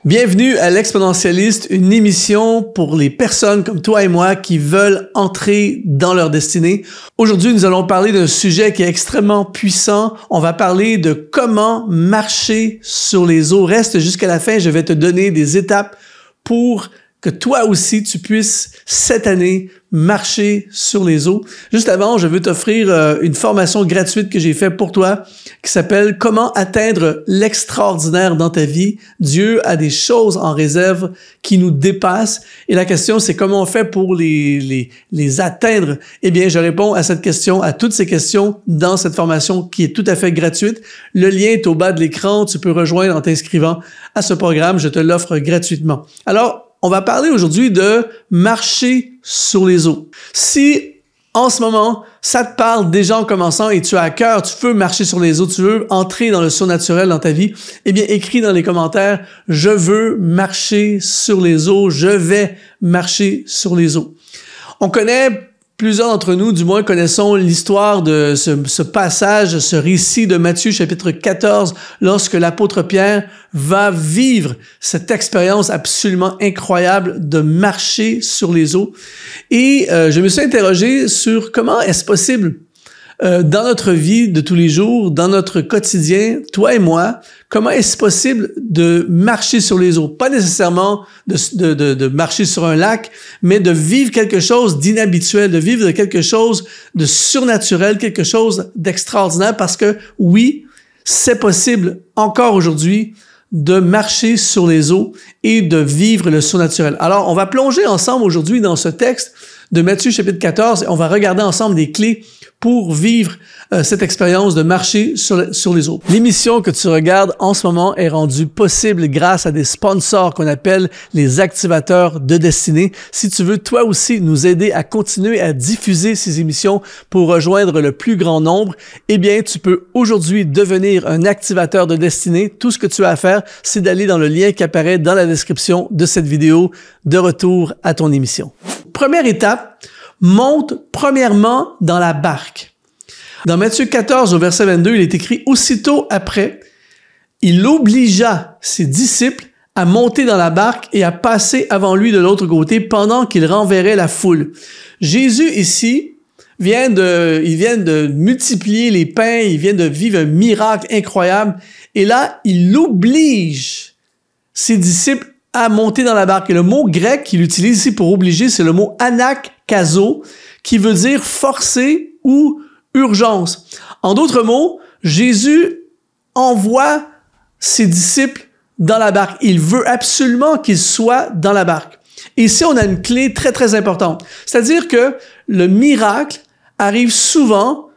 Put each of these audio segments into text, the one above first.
Bienvenue à l'Exponentialiste, une émission pour les personnes comme toi et moi qui veulent entrer dans leur destinée. Aujourd'hui, nous allons parler d'un sujet qui est extrêmement puissant. On va parler de comment marcher sur les eaux. Reste jusqu'à la fin, je vais te donner des étapes pour que toi aussi, tu puisses, cette année, marcher sur les eaux. Juste avant, je veux t'offrir une formation gratuite que j'ai faite pour toi qui s'appelle « Comment atteindre l'extraordinaire dans ta vie ». Dieu a des choses en réserve qui nous dépassent. Et la question, c'est comment on fait pour les atteindre? Eh bien, je réponds à cette question, à toutes ces questions dans cette formation qui est tout à fait gratuite. Le lien est au bas de l'écran. Tu peux rejoindre en t'inscrivant à ce programme. Je te l'offre gratuitement. Alors, on va parler aujourd'hui de marcher sur les eaux. Si en ce moment, ça te parle déjà en commençant et tu as à cœur, tu veux marcher sur les eaux, tu veux entrer dans le surnaturel dans ta vie, eh bien, écris dans les commentaires « Je veux marcher sur les eaux, je vais marcher sur les eaux ». On connaît, plusieurs d'entre nous, du moins, connaissons l'histoire de ce passage, ce récit de Matthieu chapitre 14, lorsque l'apôtre Pierre va vivre cette expérience absolument incroyable de marcher sur les eaux. Et je me suis interrogé sur comment est-ce possible dans notre vie de tous les jours, dans notre quotidien, toi et moi, comment est-ce possible de marcher sur les eaux? Pas nécessairement de marcher sur un lac, mais de vivre quelque chose d'inhabituel, de vivre quelque chose de surnaturel, quelque chose d'extraordinaire, parce que oui, c'est possible encore aujourd'hui de marcher sur les eaux et de vivre le surnaturel. Alors, on va plonger ensemble aujourd'hui dans ce texte de Matthieu chapitre 14 et on va regarder ensemble des clés pour vivre cette expérience de marcher sur les eaux. L'émission que tu regardes en ce moment est rendue possible grâce à des sponsors qu'on appelle les activateurs de destinée. Si tu veux toi aussi nous aider à continuer à diffuser ces émissions pour rejoindre le plus grand nombre, eh bien, tu peux aujourd'hui devenir un activateur de destinée. Tout ce que tu as à faire, c'est d'aller dans le lien qui apparaît dans la description de cette vidéo. De retour à ton émission. Première étape, monte premièrement dans la barque. Dans Matthieu 14, au verset 22, il est écrit « Aussitôt après, il obligea ses disciples à monter dans la barque et à passer avant lui de l'autre côté pendant qu'il renverrait la foule. » Jésus ici vient de multiplier les pains, il vient de vivre un miracle incroyable et là, il oblige ses disciples à monter dans la barque. Et le mot grec qu'il utilise ici pour obliger, c'est le mot anakazo, qui veut dire forcer ou urgence. En d'autres mots, Jésus envoie ses disciples dans la barque. Il veut absolument qu'ils soient dans la barque. Et ici, on a une clé très, très importante. C'est-à-dire que le miracle arrive souvent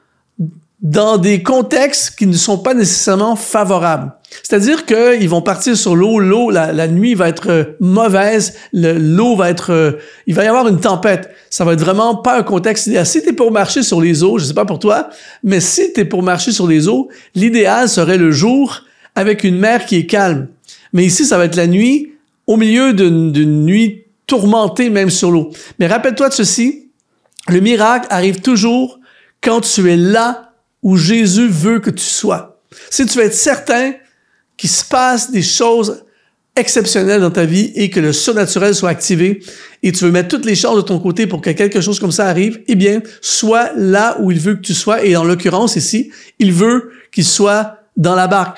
dans des contextes qui ne sont pas nécessairement favorables. C'est-à-dire qu'ils vont partir sur l'eau, la nuit va être mauvaise, l'eau va être, il va y avoir une tempête. Ça va être vraiment pas un contexte idéal. Si t'es pour marcher sur les eaux, je sais pas pour toi, mais si t'es pour marcher sur les eaux, l'idéal serait le jour avec une mer qui est calme. Mais ici, ça va être la nuit, au milieu d'une nuit tourmentée même sur l'eau. Mais rappelle-toi de ceci, le miracle arrive toujours quand tu es là où Jésus veut que tu sois. Si tu veux être certain qu'il se passe des choses exceptionnelles dans ta vie et que le surnaturel soit activé et tu veux mettre toutes les chances de ton côté pour que quelque chose comme ça arrive, eh bien, sois là où il veut que tu sois. Et en l'occurrence ici, il veut qu'il soit dans la barque.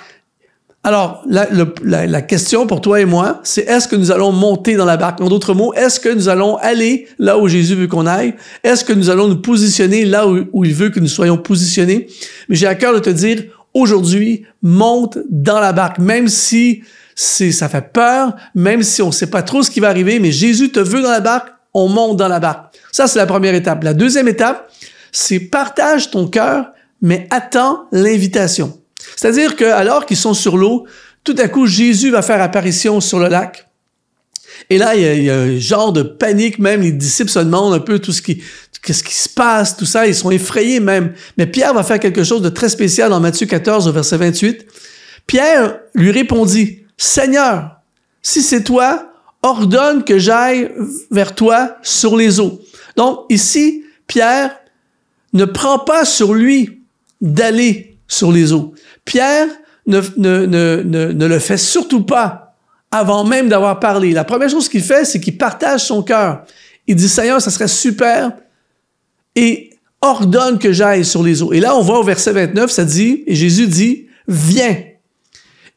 Alors, la question pour toi et moi, c'est est-ce que nous allons monter dans la barque? En d'autres mots, est-ce que nous allons aller là où Jésus veut qu'on aille? Est-ce que nous allons nous positionner là où il veut que nous soyons positionnés? Mais j'ai à cœur de te dire, aujourd'hui, monte dans la barque, même si ça fait peur, même si on ne sait pas trop ce qui va arriver, mais Jésus te veut dans la barque, on monte dans la barque. Ça, c'est la première étape. La deuxième étape, c'est partage ton cœur, mais attends l'invitation. C'est-à-dire que alors qu'ils sont sur l'eau, tout à coup, Jésus va faire apparition sur le lac. Et là, il y a un genre de panique, même les disciples se demandent un peu qu'est-ce qui se passe, tout ça, ils sont effrayés même. Mais Pierre va faire quelque chose de très spécial dans Matthieu 14, au verset 28. Pierre lui répondit, « Seigneur, si c'est toi, ordonne que j'aille vers toi sur les eaux. » Donc ici, Pierre ne prend pas sur lui d'aller sur les eaux. Pierre ne le fait surtout pas avant même d'avoir parlé. La première chose qu'il fait, c'est qu'il partage son cœur. Il dit, Seigneur, ça serait super, et ordonne que j'aille sur les eaux. Et là, on voit au verset 29, ça dit, et Jésus dit, viens.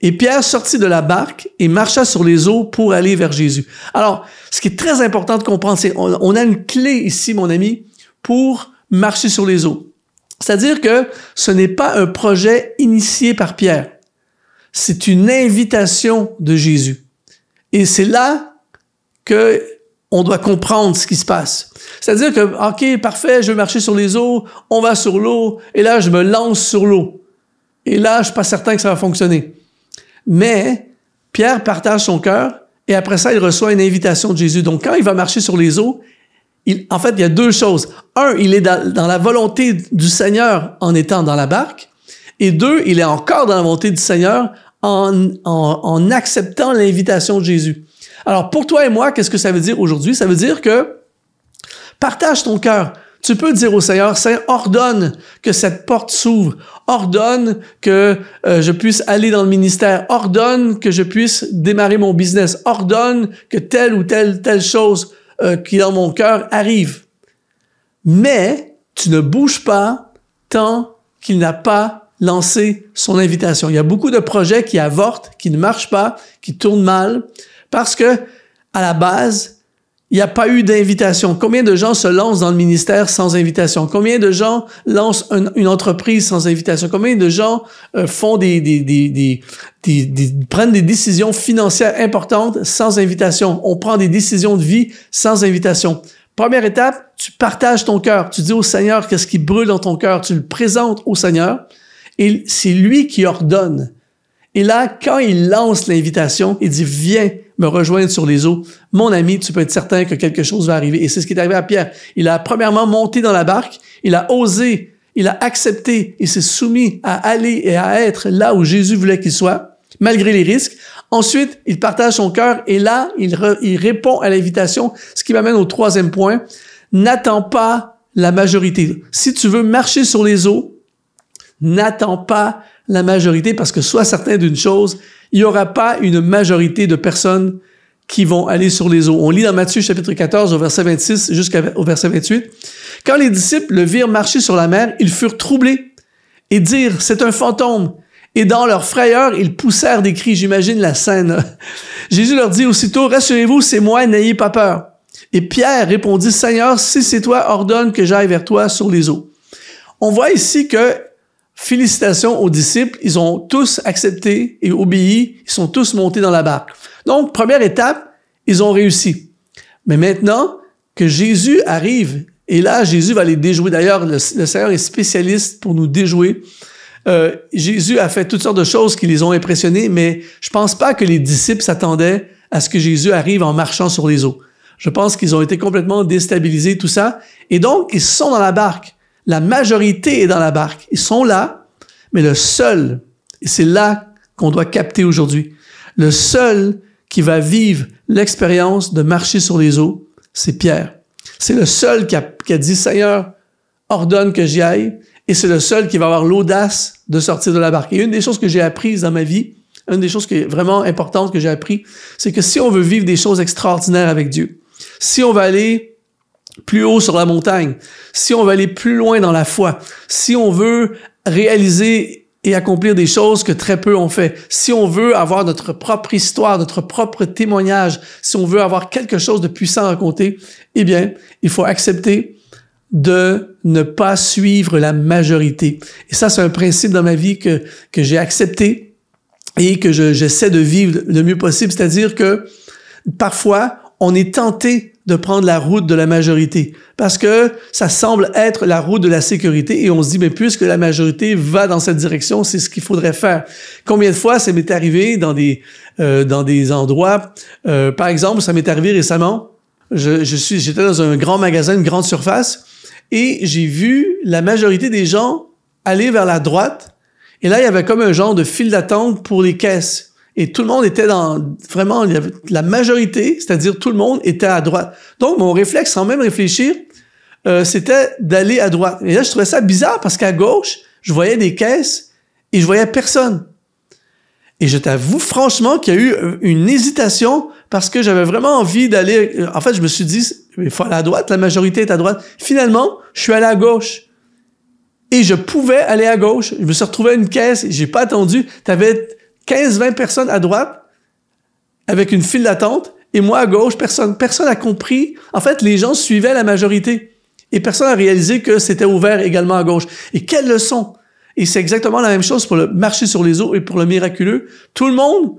Et Pierre sortit de la barque et marcha sur les eaux pour aller vers Jésus. Alors, ce qui est très important de comprendre, c'est on a une clé ici, mon ami, pour marcher sur les eaux. C'est-à-dire que ce n'est pas un projet initié par Pierre. C'est une invitation de Jésus. Et c'est là que on doit comprendre ce qui se passe. C'est-à-dire que, OK, parfait, je veux marcher sur les eaux, on va sur l'eau, et là, je me lance sur l'eau. Et là, je suis pas certain que ça va fonctionner. Mais Pierre partage son cœur et après ça, il reçoit une invitation de Jésus. Donc, quand il va marcher sur les eaux, en fait, il y a deux choses. Un, il est dans la volonté du Seigneur en étant dans la barque. Et deux, il est encore dans la volonté du Seigneur en acceptant l'invitation de Jésus. Alors, pour toi et moi, qu'est-ce que ça veut dire aujourd'hui? Ça veut dire que partage ton cœur. Tu peux dire au Seigneur, Seigneur, ordonne que cette porte s'ouvre. Ordonne que je puisse aller dans le ministère. Ordonne que je puisse démarrer mon business. Ordonne que telle ou telle chose qui est dans mon cœur arrive. Mais tu ne bouges pas tant qu'il n'a pas lancé son invitation. Il y a beaucoup de projets qui avortent, qui ne marchent pas, qui tournent mal, parce que à la base, il n'y a pas eu d'invitation. Combien de gens se lancent dans le ministère sans invitation? Combien de gens lancent une entreprise sans invitation? Combien de gens font prennent des décisions financières importantes sans invitation? On prend des décisions de vie sans invitation. Première étape, tu partages ton cœur. Tu dis au Seigneur qu'est-ce qui brûle dans ton cœur. Tu le présentes au Seigneur et c'est lui qui ordonne. Et là, quand il lance l'invitation, il dit « Viens me rejoindre sur les eaux. Mon ami, tu peux être certain que quelque chose va arriver. » Et c'est ce qui est arrivé à Pierre. Il a premièrement monté dans la barque, il a osé, il a accepté, il s'est soumis à aller et à être là où Jésus voulait qu'il soit, malgré les risques. Ensuite, il partage son cœur et là, il répond à l'invitation, ce qui m'amène au troisième point. N'attends pas la majorité. Si tu veux marcher sur les eaux, n'attends pas la majorité, parce que sois certain d'une chose, il n'y aura pas une majorité de personnes qui vont aller sur les eaux. On lit dans Matthieu chapitre 14 au verset 26 jusqu'au verset 28. Quand les disciples le virent marcher sur la mer, ils furent troublés et dirent « C'est un fantôme ». Et dans leur frayeur, ils poussèrent des cris. J'imagine la scène. Jésus leur dit aussitôt « Rassurez-vous, c'est moi, n'ayez pas peur ». Et Pierre répondit « Seigneur, si c'est toi, ordonne que j'aille vers toi sur les eaux ». On voit ici que félicitations aux disciples, ils ont tous accepté et obéi, ils sont tous montés dans la barque. Donc, première étape, ils ont réussi. Mais maintenant que Jésus arrive, et là, Jésus va les déjouer. D'ailleurs, le Seigneur est spécialiste pour nous déjouer. Jésus a fait toutes sortes de choses qui les ont impressionnés, mais je pense pas que les disciples s'attendaient à ce que Jésus arrive en marchant sur les eaux. Je pense qu'ils ont été complètement déstabilisés, tout ça. Et donc, ils sont dans la barque. La majorité est dans la barque. Ils sont là, mais le seul, et c'est là qu'on doit capter aujourd'hui, le seul qui va vivre l'expérience de marcher sur les eaux, c'est Pierre. C'est le seul qui a dit « Seigneur, ordonne que j'y aille », et c'est le seul qui va avoir l'audace de sortir de la barque. Et une des choses que j'ai apprises dans ma vie, une des choses qui est vraiment importante que j'ai appris, c'est que si on veut vivre des choses extraordinaires avec Dieu, si on va aller plus haut sur la montagne, si on veut aller plus loin dans la foi, si on veut réaliser et accomplir des choses que très peu ont fait, si on veut avoir notre propre histoire, notre propre témoignage, si on veut avoir quelque chose de puissant à raconter, eh bien, il faut accepter de ne pas suivre la majorité. Et ça, c'est un principe dans ma vie que j'ai accepté et que j'essaie de vivre le mieux possible, c'est-à-dire que parfois, on est tenté de prendre la route de la majorité parce que ça semble être la route de la sécurité et on se dit, mais puisque la majorité va dans cette direction, c'est ce qu'il faudrait faire. Combien de fois ça m'est arrivé dans des endroits, par exemple, ça m'est arrivé récemment, j'étais dans un grand magasin, une grande surface et j'ai vu la majorité des gens aller vers la droite et là, il y avait comme un genre de file d'attente pour les caisses. Et tout le monde était vraiment, il y avait la majorité, c'est-à-dire tout le monde était à droite. Donc, mon réflexe, sans même réfléchir, c'était d'aller à droite. Et là, je trouvais ça bizarre parce qu'à gauche, je voyais des caisses et je voyais personne. Et je t'avoue franchement qu'il y a eu une hésitation parce que j'avais vraiment envie d'aller... En fait, je me suis dit, il faut aller à droite, la majorité est à droite. Finalement, je suis allé à gauche. Et je pouvais aller à gauche. Je me suis retrouvé à une caisse, j'ai pas attendu. T'avais 15-20 personnes à droite avec une file d'attente et moi à gauche, personne. Personne n'a compris. En fait, les gens suivaient la majorité et personne n'a réalisé que c'était ouvert également à gauche. Et quelle leçon! Et c'est exactement la même chose pour le marcher sur les eaux et pour le miraculeux. Tout le monde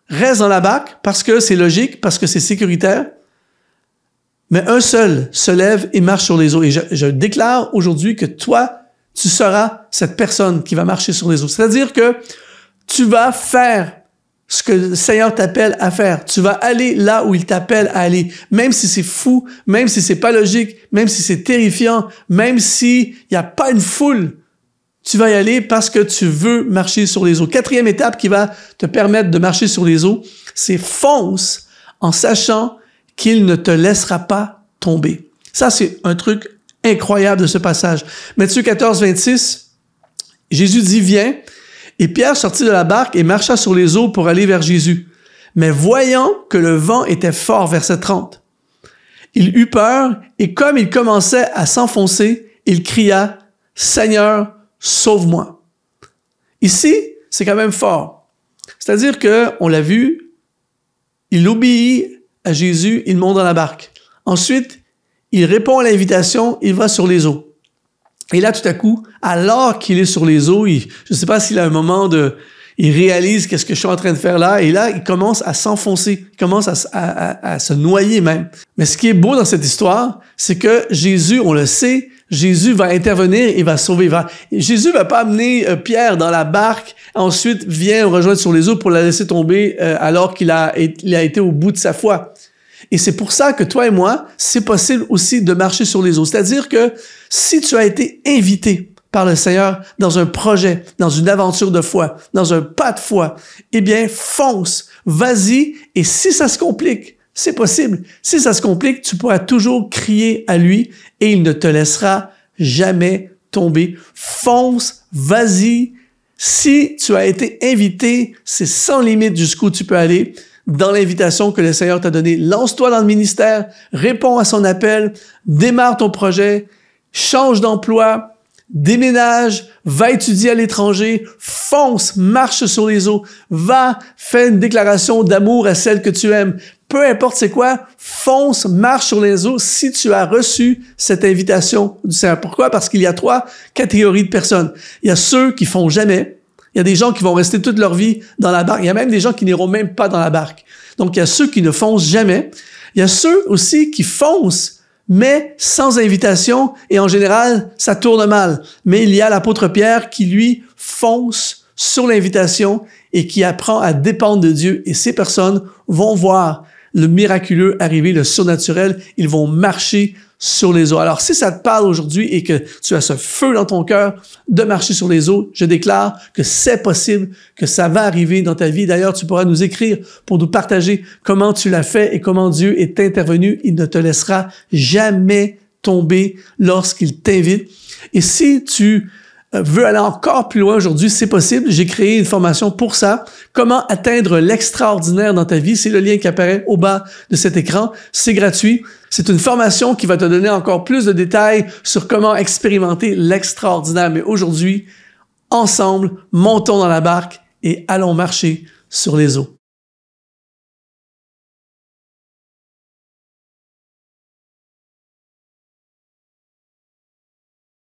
reste dans la barque parce que c'est logique, parce que c'est sécuritaire. Mais un seul se lève et marche sur les eaux. Et je déclare aujourd'hui que toi, tu seras cette personne qui va marcher sur les eaux. C'est-à-dire que tu vas faire ce que le Seigneur t'appelle à faire. Tu vas aller là où il t'appelle à aller. Même si c'est fou, même si c'est pas logique, même si c'est terrifiant, même s'il n'y a pas une foule, tu vas y aller parce que tu veux marcher sur les eaux. Quatrième étape qui va te permettre de marcher sur les eaux, c'est fonce en sachant qu'il ne te laissera pas tomber. Ça, c'est un truc incroyable de ce passage. Matthieu 14, 26, Jésus dit « Viens ». Et Pierre sortit de la barque et marcha sur les eaux pour aller vers Jésus. Mais voyant que le vent était fort, verset 30, il eut peur et comme il commençait à s'enfoncer, il cria « Seigneur, sauve-moi ». Ici, c'est quand même fort. C'est-à-dire que, on l'a vu, il obéit à Jésus, il monte dans la barque. Ensuite, il répond à l'invitation, il va sur les eaux. Et là, tout à coup, alors qu'il est sur les eaux, je ne sais pas s'il a un moment il réalise qu'est-ce que je suis en train de faire là, et là, il commence à s'enfoncer, il commence à se noyer même. Mais ce qui est beau dans cette histoire, c'est que Jésus, on le sait, Jésus va intervenir et va sauver. Jésus va pas amener Pierre dans la barque, ensuite vient rejoindre sur les eaux pour la laisser tomber alors qu'il a été au bout de sa foi. Et c'est pour ça que toi et moi, c'est possible aussi de marcher sur les eaux. C'est-à-dire que si tu as été invité par le Seigneur dans un projet, dans une aventure de foi, dans un pas de foi, eh bien, fonce, vas-y, et si ça se complique, c'est possible. Si ça se complique, tu pourras toujours crier à lui et il ne te laissera jamais tomber. Fonce, vas-y. Si tu as été invité, c'est sans limite jusqu'où tu peux aller. Dans l'invitation que le Seigneur t'a donnée. Lance-toi dans le ministère, réponds à son appel, démarre ton projet, change d'emploi, déménage, va étudier à l'étranger, fonce, marche sur les eaux, va, fais une déclaration d'amour à celle que tu aimes. Peu importe c'est quoi, fonce, marche sur les eaux si tu as reçu cette invitation du Seigneur. Pourquoi? Parce qu'il y a 3 catégories de personnes. Il y a ceux qui font jamais. Il y a des gens qui vont rester toute leur vie dans la barque. Il y a même des gens qui n'iront même pas dans la barque. Donc, il y a ceux qui ne foncent jamais. Il y a ceux aussi qui foncent, mais sans invitation. Et en général, ça tourne mal. Mais il y a l'apôtre Pierre qui, lui, fonce sur l'invitation et qui apprend à dépendre de Dieu. Et ces personnes vont voir le miraculeux arriver, le surnaturel. Ils vont marcher sur les eaux. Alors, si ça te parle aujourd'hui et que tu as ce feu dans ton cœur de marcher sur les eaux, je déclare que c'est possible, que ça va arriver dans ta vie. D'ailleurs, tu pourras nous écrire pour nous partager comment tu l'as fait et comment Dieu est intervenu. Il ne te laissera jamais tomber lorsqu'il t'invite. Et si tu veux aller encore plus loin aujourd'hui, c'est possible. J'ai créé une formation pour ça. Comment atteindre l'extraordinaire dans ta vie? C'est le lien qui apparaît au bas de cet écran. C'est gratuit. C'est une formation qui va te donner encore plus de détails sur comment expérimenter l'extraordinaire. Mais aujourd'hui, ensemble, montons dans la barque et allons marcher sur les eaux.